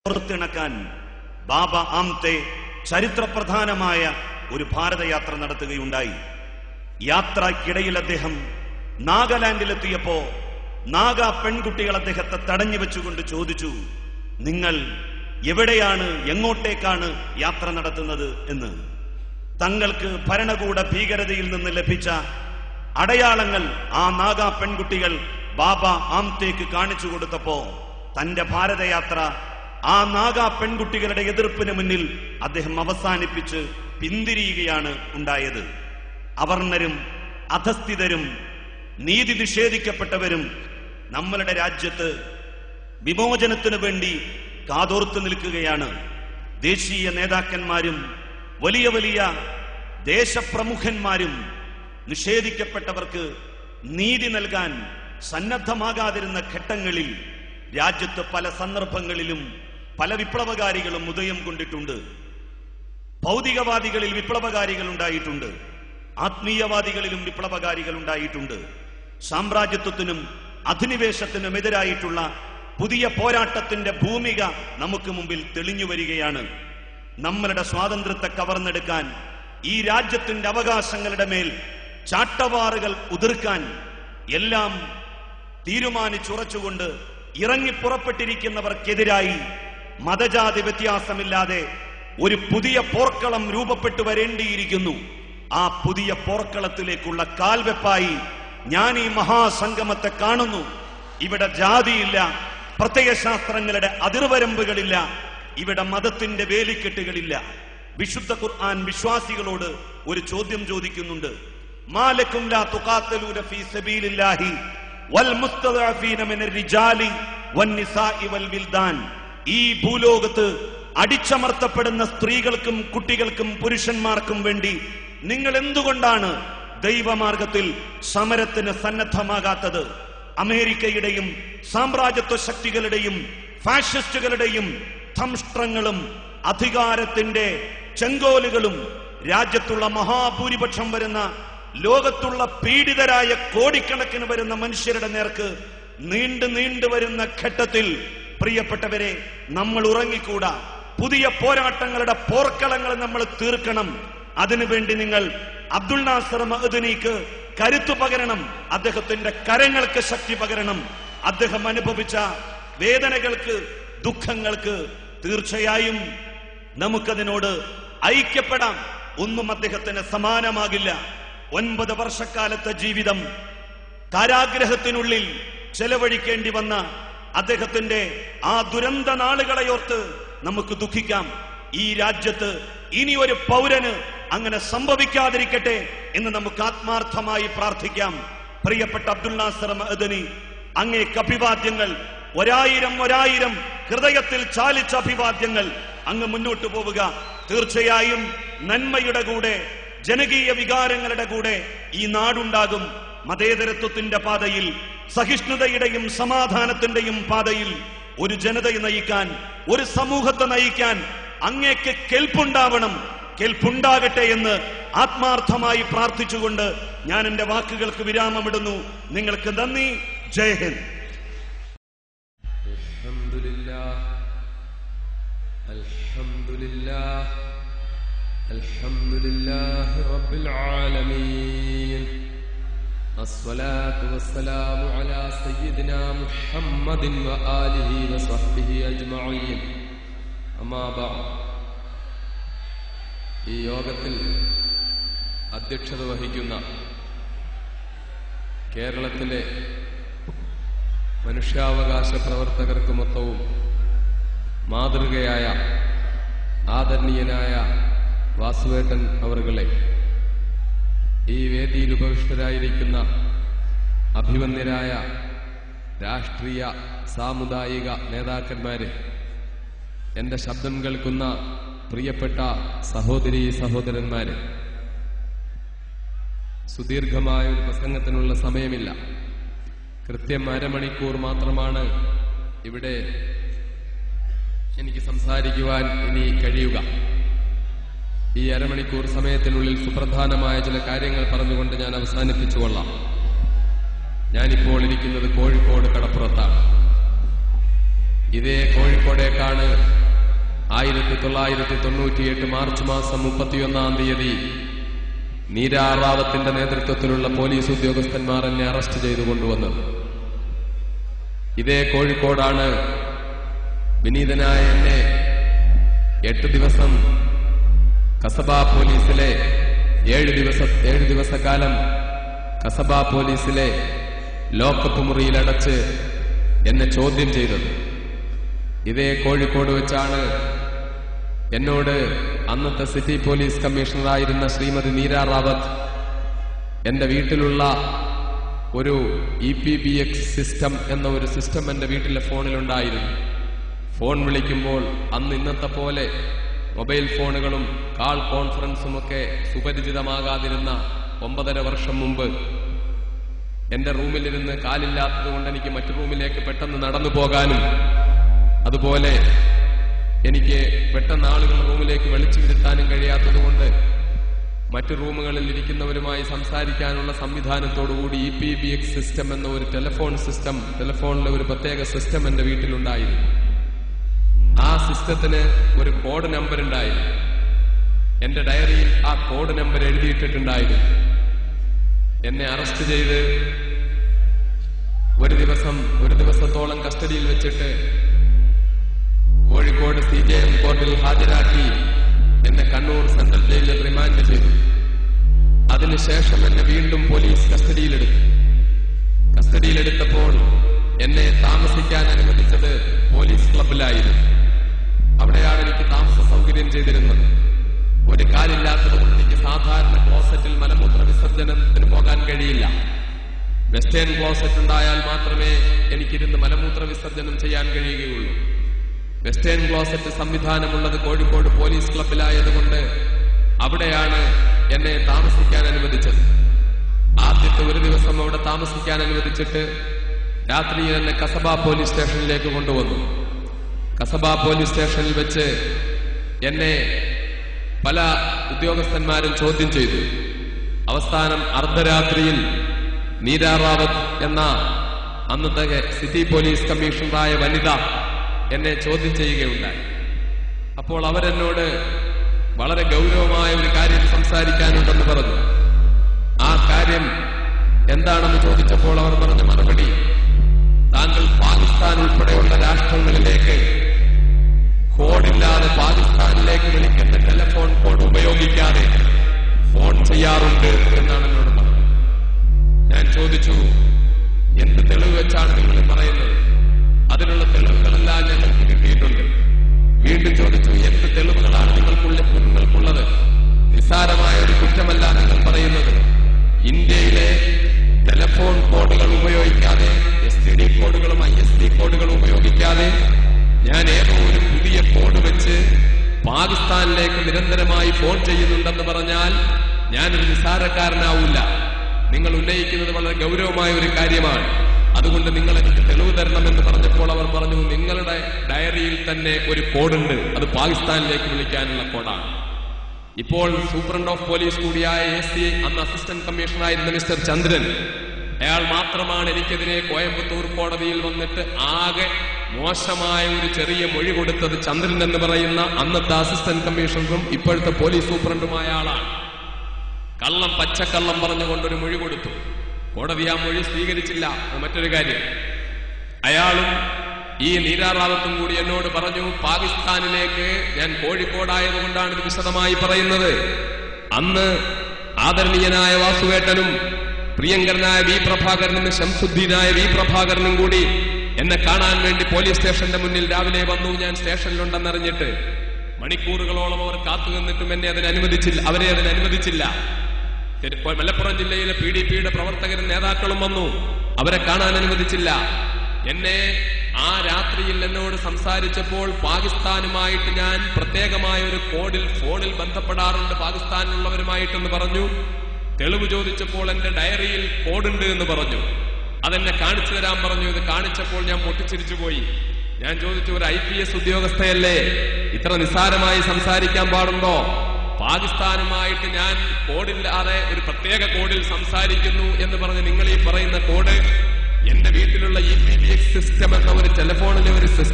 ഓർത്തിണക്കാൻ ബാബ ആംതെ ചരിത്രപ്രധാനമായ ഒരു ഭാരതയാത്ര നടത്തുകയുണ്ടായി. യാത്രക്കിടയിൽ അദ്ദേഹം നാഗാലാൻഡിലെത്തിയപ്പോ നാഗാ പെൺകുട്ടികൾ അദ്ദേഹത്തെ തടഞ്ഞു വെച്ചുകൊണ്ട് ചോദിച്ചു, നിങ്ങൾ എവിടെയാണ്, എങ്ങോട്ടേക്കാണ് യാത്ര നടത്തുന്നത് എന്ന്. തങ്ങൾക്ക് ഭരണകൂട ഭീകരതയിൽ നിന്ന് ലഭിച്ച അടയാളങ്ങൾ ആ നാഗാ പെൺകുട്ടികൾ ബാബ ആംതേക്ക് കാണിച്ചു കൊടുത്തപ്പോ തന്റെ ഭാരതയാത്ര ആ നാഗാ പെൺകുട്ടികളുടെ എതിർപ്പിന് മുന്നിൽ അദ്ദേഹം അവസാനിപ്പിച്ച് പിന്തിരിയുകയാണ് ഉണ്ടായത്. അവർണരും അധസ്ഥിതരും നീതി നിഷേധിക്കപ്പെട്ടവരും നമ്മളുടെ രാജ്യത്ത് വിമോചനത്തിനു വേണ്ടി കാതോർത്തു നിൽക്കുകയാണ്. ദേശീയ നേതാക്കന്മാരും വലിയ വലിയ ദേശപ്രമുഖന്മാരും നിഷേധിക്കപ്പെട്ടവർക്ക് നീതി നൽകാൻ സന്നദ്ധമാകാതിരുന്ന ഘട്ടങ്ങളിൽ രാജ്യത്ത് പല സന്ദർഭങ്ങളിലും പല വിപ്ലവകാരികളും ഉദയം കൊണ്ടിട്ടുണ്ട്. ഭൗതികവാദികളിൽ വിപ്ലവകാരികൾ ഉണ്ടായിട്ടുണ്ട്, ആത്മീയവാദികളിലും വിപ്ലവകാരികൾ ഉണ്ടായിട്ടുണ്ട്. സാമ്രാജ്യത്വത്തിനും അധിനിവേശത്തിനും എതിരായിട്ടുള്ള പുതിയ പോരാട്ടത്തിന്റെ ഭൂമിക നമുക്ക് മുമ്പിൽ തെളിഞ്ഞു വരികയാണ്. നമ്മളുടെ സ്വാതന്ത്ര്യത്തെ കവർന്നെടുക്കാൻ, ഈ രാജ്യത്തിന്റെ അവകാശങ്ങളുടെ മേൽ ചാട്ടവാറുകൾ ഉതിർക്കാൻ എല്ലാം തീരുമാനിച്ചുറച്ചുകൊണ്ട് ഇറങ്ങിപ്പുറപ്പെട്ടിരിക്കുന്നവർക്കെതിരായി മതജാതി വ്യത്യാസമില്ലാതെ ഒരു പുതിയ പോർക്കളം രൂപപ്പെട്ടു വരേണ്ടിയിരിക്കുന്നു. ആ പുതിയ പോർക്കളത്തിലേക്കുള്ള കാൽവെപ്പായി ഞാൻ ഈ മഹാസംഗമത്തെ കാണുന്നു. ഇവിടെ ജാതിയില്ല, പ്രത്യയശാസ്ത്രങ്ങളുടെ അതിർവരമ്പുകളില്ല, ഇവിടെ മതത്തിന്റെ വേലിക്കെട്ടുകളില്ല. വിശുദ്ധ ഖുർആൻ വിശ്വാസികളോട് ഒരു ചോദ്യം ചോദിക്കുന്നുണ്ട്. മാലക്കും ലാ തുഖാതിലൂന ഫീ സബീലില്ലാഹി വൽ മുസ്തദഅഫീന മിനർ റിജാലി വന്നിസാഇ വൽ വിൽദാൻ. ഈ ഭൂലോകത്ത് അടിച്ചമർത്തപ്പെടുന്ന സ്ത്രീകൾക്കും കുട്ടികൾക്കും പുരുഷന്മാർക്കും വേണ്ടി നിങ്ങൾ എന്തുകൊണ്ടാണ് ദൈവമാർഗത്തിൽ സമരത്തിന് സന്നദ്ധമാകാത്തത്? അമേരിക്കയുടെയും സാമ്രാജ്യത്വ ശക്തികളുടെയും ഫാഷിസ്റ്റുകളുടെയും ധംഷ്ട്രങ്ങളും അധികാരത്തിന്റെ ചെങ്കോലുകളും രാജ്യത്തുള്ള മഹാഭൂരിപക്ഷം വരുന്ന ലോകത്തുള്ള പീഡിതരായ കോടിക്കണക്കിന് വരുന്ന മനുഷ്യരുടെ നേർക്ക് നീണ്ടു വരുന്ന ഘട്ടത്തിൽ പ്രിയപ്പെട്ടവരെ, നമ്മൾ ഉറങ്ങിക്കൂടാ. പുതിയ പോരാട്ടങ്ങളുടെ പോർക്കളങ്ങൾ നമ്മൾ തീർക്കണം. അതിനുവേണ്ടി നിങ്ങൾ അബ്ദുൽ നാസർ മഅ്ദനിക്ക് കരുത്തു പകരണം, അദ്ദേഹത്തിന്റെ കരങ്ങൾക്ക് ശക്തി പകരണം. അദ്ദേഹം അനുഭവിച്ച വേദനകൾക്ക്, ദുഃഖങ്ങൾക്ക് തീർച്ചയായും നമുക്കതിനോട് ഐക്യപ്പെടാം. ഒന്നും അദ്ദേഹത്തിന് സമാനമാകില്ല. 9 വർഷക്കാലത്തെ ജീവിതം കാരാഗ്രഹത്തിനുള്ളിൽ ചെലവഴിക്കേണ്ടി വന്ന അദ്ദേഹത്തിന്റെ ആ ദുരന്ത നാളുകളെയോർത്ത് നമുക്ക് ദുഃഖിക്കാം. ഈ രാജ്യത്ത് ഇനി ഒരു പൗരന് അങ്ങനെ സംഭവിക്കാതിരിക്കട്ടെ എന്ന് നമുക്ക് ആത്മാർത്ഥമായി പ്രാർത്ഥിക്കാം. പ്രിയപ്പെട്ട അബ്ദുൽ നാസർ മഅ്ദനി, അങ്ങേക്ക് അഭിവാദ്യങ്ങൾ, 1000 ഹൃദയത്തിൽ ചാലിച്ച അഭിവാദ്യങ്ങൾ. അങ്ങ് മുന്നോട്ട് പോവുക. തീർച്ചയായും നന്മയുടെ കൂടെ, ജനകീയ വികാരങ്ങളുടെ കൂടെ ഈ നാടുണ്ടാകും. മതേതരത്വത്തിന്റെ പാതയിൽ, സഹിഷ്ണുതയുടെയും സമാധാനത്തിന്റെയും പാതയിൽ ഒരു ജനതയെ നയിക്കാൻ, ഒരു സമൂഹത്തെ നയിക്കാൻ അങ്ങേക്ക് കെൽപ്പുണ്ടാവണം. കെൽപ്പുണ്ടാകട്ടെ എന്ന് ആത്മാർത്ഥമായി പ്രാർത്ഥിച്ചുകൊണ്ട് ഞാൻ എന്റെ വാക്കുകൾക്ക് വിരാമമിടുന്നു. നിങ്ങൾക്ക് നന്ദി. ജയ് ഹിന്ദ്. അൽഹംദുലില്ലാഹി റബ്ബിൽ ആലമീൻ. അസ്സലാത്തു വസ്സലാമു അലാ സയ്യിദിനാ മുഹമ്മദിൻ വആലിഹി വസഹ്ബിഹി അജ്മഈൻ. അമ്മാ ബഅദ്. ഈ യോഗത്തിൽ അധ്യക്ഷത വഹിക്കുന്ന കേരളത്തിലെ മനുഷ്യാവകാശ പ്രവർത്തകർക്ക് മൊത്തവും മാതൃകയായ ആദരണീയനായ വാസുവേട്ടൻ അവറുകളെ, ഈ വേദിയിൽ ഉപവിഷ്ടരായിരിക്കുന്ന അഭിവന്ദ്യരായ രാഷ്ട്രീയ സാമുദായിക നേതാക്കന്മാരെ, എന്റെ ശബ്ദം കേൾക്കുന്ന പ്രിയപ്പെട്ട സഹോദരീ സഹോദരന്മാരെ, സുദീർഘമായ ഒരു പ്രസംഗത്തിനുള്ള സമയമില്ല. കൃത്യം 1/2 മണിക്കൂർ മാത്രമാണ് ഇവിടെ എനിക്ക് സംസാരിക്കുവാൻ ഇനി കഴിയുക. ഈ 1/2 മണിക്കൂർ സമയത്തിനുള്ളിൽ സുപ്രധാനമായ ചില കാര്യങ്ങൾ പറഞ്ഞുകൊണ്ട് ഞാൻ അവസാനിപ്പിച്ചുകൊള്ളാം. ഞാനിപ്പോൾ ഇരിക്കുന്നത് കോഴിക്കോട് കടപ്പുറത്താണ്. ഇതേ കോഴിക്കോടേക്കാണ് 1998 മാർച്ച് മാസം 31-ാം തീയതി നീരാ റാവത്തിന്റെ നേതൃത്വത്തിലുള്ള പോലീസ് ഉദ്യോഗസ്ഥന്മാർ എന്നെ അറസ്റ്റ് ചെയ്തു കൊണ്ടുവന്നത്. ഇതേ കോഴിക്കോടാണ് വിനീതനായ എന്നെ 8 ദിവസം കസബ പോലീസിലെ 7 ദിവസക്കാലം കസബ പോലീസിലെ ലോക്കപ്പ് മുറിയിലടച്ച് എന്നെ ചോദ്യം ചെയ്തത്. ഇതേ കോഴിക്കോട് വെച്ചാണ് എന്നോട് അന്നത്തെ സിറ്റി പോലീസ് കമ്മീഷണറായിരുന്ന ശ്രീമതി നീരാ റാവത്ത് എന്റെ വീട്ടിലുള്ള ഒരു EPBX സിസ്റ്റം എന്ന ഒരു സിസ്റ്റം എന്റെ വീട്ടിലെ ഫോണിലുണ്ടായിരുന്നു. ഫോൺ വിളിക്കുമ്പോൾ അന്ന് ഇന്നത്തെ പോലെ മൊബൈൽ ഫോണുകളും കാൾ കോൺഫറൻസും ഒക്കെ സുപരിചിതമാകാതിരുന്ന 9.5 വർഷം മുമ്പ് എന്റെ റൂമിലിരുന്ന് കാലില്ലാത്തതുകൊണ്ട് എനിക്ക് മറ്റു റൂമിലേക്ക് പെട്ടെന്ന് നടന്നു പോകാനും അതുപോലെ എനിക്ക് പെട്ടെന്ന് ആളുകൾ റൂമിലേക്ക് വിളിച്ചു വരുത്താനും കഴിയാത്തതുകൊണ്ട് മറ്റു റൂമുകളിൽ ഇരിക്കുന്നവരുമായി സംസാരിക്കാനുള്ള സംവിധാനത്തോടുകൂടി EPBX സിസ്റ്റം എന്ന ഒരു ടെലിഫോണിലെ ഒരു പ്രത്യേക സിസ്റ്റം എന്റെ വീട്ടിലുണ്ടായിരുന്നു. ആ സിസ്റ്റത്തിന് ഒരു കോഡ് നമ്പർ ഉണ്ടായിരുന്നു. എന്റെ ഡയറിയിൽ ആ കോഡ് നമ്പർ എഴുതിയിട്ടിട്ടുണ്ടായിരുന്നു. എന്നെ അറസ്റ്റ് ചെയ്ത് ഒരു ദിവസത്തോളം കസ്റ്റഡിയിൽ വെച്ചിട്ട് കോഴിക്കോട് CJM കോർട്ടിൽ ഹാജരാക്കി എന്നെ കണ്ണൂർ സെൻട്രൽ ജയിലിൽ റിമാൻഡ് ചെയ്തു. അതിനുശേഷം എന്നെ വീണ്ടും പോലീസ് കസ്റ്റഡിയിലെടുത്തപ്പോൾ എന്നെ താമസിക്കാൻ അനുവദിച്ചത് പോലീസ് ക്ലബിലായിരുന്നു. അവിടെയാണ് എനിക്ക് താമസ സൗകര്യം ചെയ്തിരുന്നത്. ഒരു കാലില്ലാത്തതുകൊണ്ട് എനിക്ക് സാധാരണ ക്ലോസറ്റിൽ മലമൂത്ര വിസർജനത്തിന് പോകാൻ കഴിയില്ല. വെസ്റ്റേൺ ക്ലോസറ്റ് ഉണ്ടായാൽ മാത്രമേ എനിക്കിരുന്ന് മലമൂത്ര വിസർജനം ചെയ്യാൻ കഴിയുകയുള്ളൂ. വെസ്റ്റേൺ ക്ലോസറ്റ് സംവിധാനമുള്ളത് കോഴിക്കോട് പോലീസ് ക്ലബിലായതുകൊണ്ട് അവിടെയാണ് എന്നെ താമസിക്കാൻ അനുവദിച്ചത്. ആദ്യത്തെ ഒരു ദിവസം അവിടെ താമസിക്കാൻ അനുവദിച്ചിട്ട് രാത്രിയിൽ എന്നെ കസബ പോലീസ് സ്റ്റേഷനിലേക്ക് കൊണ്ടുവന്നു. കസബ പോലീസ് സ്റ്റേഷനിൽ വെച്ച് എന്നെ പല ഉദ്യോഗസ്ഥന്മാരും ചോദ്യം ചെയ്തു. അവസാനം അർദ്ധരാത്രിയിൽ നീരാ റാവത്ത് എന്ന അന്നത്തെ സിറ്റി പോലീസ് കമ്മീഷണറായ വനിത എന്നെ ചോദ്യം ചെയ്യുകയുണ്ടായി. അപ്പോൾ അവരെന്നോട് വളരെ ഗൗരവമായ ഒരു കാര്യം സംസാരിക്കാനുണ്ടെന്ന് പറഞ്ഞു. ആ കാര്യം എന്താണെന്ന് ചോദിച്ചപ്പോൾ അവർ പറഞ്ഞ മറുപടി, താങ്കൾ പാകിസ്ഥാൻ ഉൾപ്പെടെയുള്ള രാഷ്ട്രങ്ങളിലേക്ക് കോഡില്ലാതെ പാകിസ്ഥാനിലേക്ക് വിളിക്കുന്ന ടെലിഫോൺ കോഡ് ഉപയോഗിക്കാതെ ഫോൺ ചെയ്യാറുണ്ട് എന്നാണ് എന്നോട് പറഞ്ഞത്. ഞാൻ ചോദിച്ചു, എന്ത് തെളിവ് വെച്ചാണ് നിങ്ങൾ പറയുന്നത്? അതിനുള്ള തെളിവുകളെല്ലാം ഞങ്ങൾക്ക് കിട്ടിയിട്ടുണ്ട്. വീണ്ടും ചോദിച്ചു, എന്ത് തെളിവുകളാണ് നിങ്ങൾക്കുള്ളത്? നിസ്സാരമായ ഒരു കുറ്റമല്ല നിങ്ങൾ പറയുന്നത്. ഇന്ത്യയിലെ ടെലിഫോൺ കോഡുകൾ ഉപയോഗിക്കാതെ, STD കോഡുകളും ISD കോഡുകളും ഉപയോഗിക്കാതെ ഞാൻ ഏതോ ഒരു പുതിയ കോഡ് വെച്ച് പാകിസ്ഥാനിലേക്ക് നിരന്തരമായി ഫോൺ ചെയ്യുന്നുണ്ടെന്ന് പറഞ്ഞാൽ ഞാനൊരു നിസ്സാരക്കാരനാവില്ല. നിങ്ങൾ ഉന്നയിക്കുന്നത് വളരെ ഗൗരവമായ ഒരു കാര്യമാണ്. അതുകൊണ്ട് നിങ്ങൾ എനിക്ക് തെളിവ് തരണമെന്ന് പറഞ്ഞപ്പോൾ അവർ പറഞ്ഞു, നിങ്ങളുടെ ഡയറിയിൽ തന്നെ ഒരു കോഡുണ്ട്, അത് പാകിസ്ഥാനിലേക്ക് വിളിക്കാനുള്ള കോഡാണ്. ഇപ്പോൾ സൂപ്രണ്ട് ഓഫ് പോലീസ് കൂടിയായ AC അന്ന് അസിസ്റ്റന്റ് കമ്മീഷണറായിരുന്ന മിസ്റ്റർ ചന്ദ്രൻ, അയാൾ മാത്രമാണ് എനിക്കെതിരെ കോയമ്പത്തൂർ കോടതിയിൽ വന്നിട്ട് ആകെ മോശമായ ഒരു ചെറിയ മൊഴി കൊടുത്തത്. ചന്ദ്രൻ എന്ന് പറയുന്ന അന്നത്തെ അസിസ്റ്റന്റ് കമ്മീഷണറും ഇപ്പോഴത്തെ പോലീസ് സൂപ്രണ്ടുമായ ആളാണ്. പച്ചക്കള്ളം പറഞ്ഞുകൊണ്ടൊരു മൊഴി കൊടുത്തു. കോടതി ആ മൊഴി സ്വീകരിച്ചില്ല. മറ്റൊരു കാര്യം, അയാളും ഈ നീരാ റാവത്തും കൂടി എന്നോട് പറഞ്ഞു, പാകിസ്ഥാനിലേക്ക് ഞാൻ കോഴിക്കോടായതുകൊണ്ടാണ് ഇത് വിശദമായി പറയുന്നത്. അന്ന് ആദരണീയനായ വാസുവേട്ടനും പ്രിയങ്കരനായ V. പ്രഭാകരനും ശംസുദ്ദീനായ V. പ്രഭാകരനും കൂടി എന്നെ കാണാൻ വേണ്ടി പോലീസ് സ്റ്റേഷന്റെ മുന്നിൽ രാവിലെ വന്നു. ഞാൻ സ്റ്റേഷനിലുണ്ടെന്നറിഞ്ഞിട്ട് മണിക്കൂറുകളോളം അവർ കാത്തുനിന്നിട്ടും അവരെ അതിനനുവദിച്ചില്ല. മലപ്പുറം ജില്ലയിലെ PDPയുടെ പ്രവർത്തകരും നേതാക്കളും വന്നു, അവരെ കാണാൻ അനുവദിച്ചില്ല. എന്നെ ആ രാത്രിയിൽ എന്നോട് സംസാരിച്ചപ്പോൾ പാകിസ്ഥാനുമായിട്ട് ഞാൻ പ്രത്യേകമായ ഒരു ഫോണിൽ ബന്ധപ്പെടാറുണ്ട് പാകിസ്ഥാനിലുള്ളവരുമായിട്ടെന്ന് പറഞ്ഞു. തെളിവ് ചോദിച്ചപ്പോൾ എന്റെ ഡയറിയിൽ കോഡുണ്ട് എന്ന് പറഞ്ഞു. അതെന്നെ കാണിച്ചു തരാൻ പറഞ്ഞു. ഇത് കാണിച്ചപ്പോൾ ഞാൻ പൊട്ടിച്ചിരിച്ചു പോയി. ഞാൻ ചോദിച്ചു, ഒരു IPS ഉദ്യോഗസ്ഥയല്ലേ, ഇത്ര നിസ്സാരമായി സംസാരിക്കാൻ പാടുണ്ടോ? പാകിസ്ഥാനുമായിട്ട് ഞാൻ കോഡില്ലാതെ ഒരു പ്രത്യേക കോഡിൽ സംസാരിക്കുന്നു എന്ന് പറഞ്ഞ് നിങ്ങൾ ഈ പറയുന്ന കോഡ് എന്റെ വീട്ടിലുള്ള EPBX സിസ്റ്റം എന്ന ഒരു ടെലിഫോണിലെ ഒരു സിസ്റ്റം